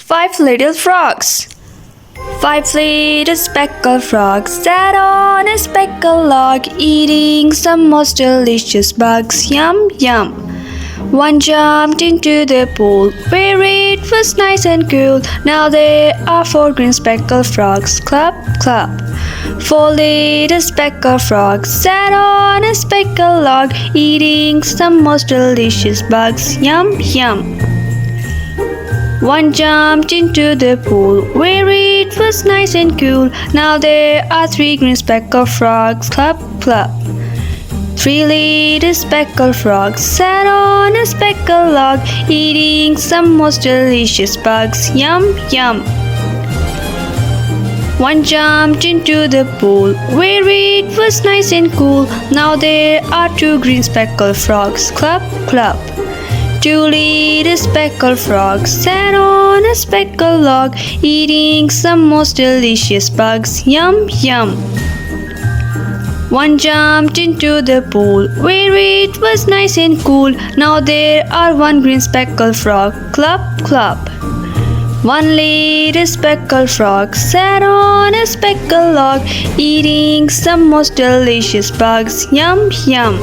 Five little frogs. Five little speckled frogs sat on a speckled log, eating some most delicious bugs. Yum, yum. One jumped into the pool where it was nice and cool. Now there are four green speckled frogs. Clup, clup. Four little speckled frogs sat on a speckled log, eating some most delicious bugs. Yum, yum. One jumped into the pool where it was nice and cool. Now there are three green speckled frogs. Clup, clup. Three little speckled frogs sat on a speckled log, eating some most delicious bugs. Yum, yum. One jumped into the pool where it was nice and cool. Now there are two green speckled frogs. Clup, clup. Two little speckled frogs sat on a speckled log, eating some most delicious bugs. Yum, yum. One jumped into the pool where it was nice and cool. Now there are one green speckled frog. Clup, clup. One little speckled frog sat on a speckled log, eating some most delicious bugs. Yum, yum.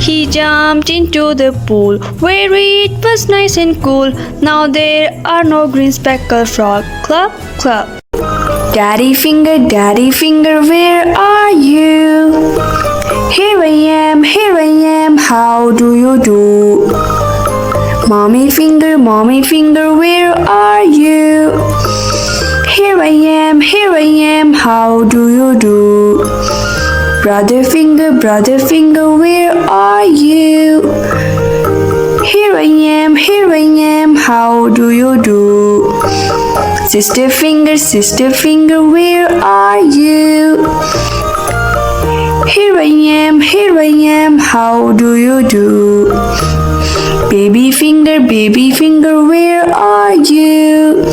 He jumped into the pool where it was nice and cool. Now there are no green speckled frog. Clup, clup. Daddy finger, where are you? Here I am, how do you do? Mommy finger, where are you? Here I am, how do you do? Brother finger, where are you? Here I am, how do you do? Sister finger, where are you? Here I am, how do you do? Baby finger, where are you?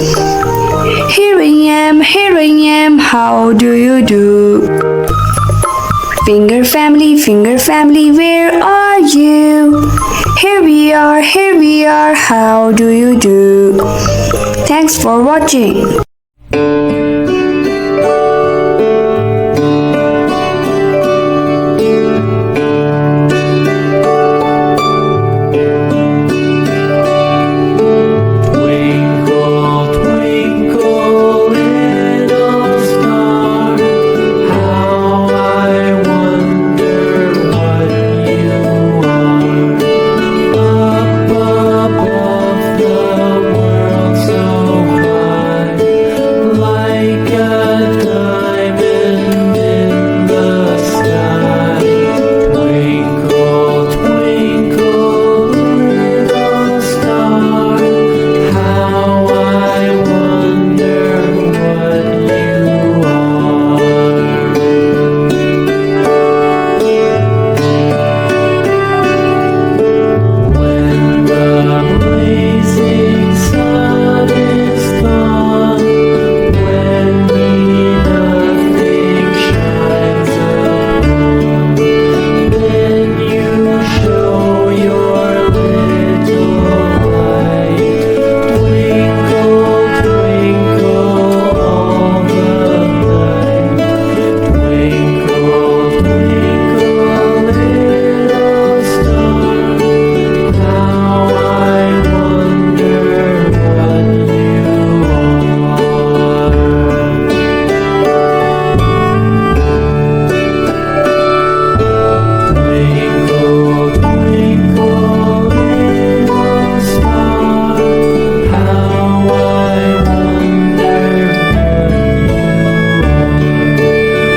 Here I am, how do you do? Finger family, where are you? Here we are, how do you do? Thanks for watching.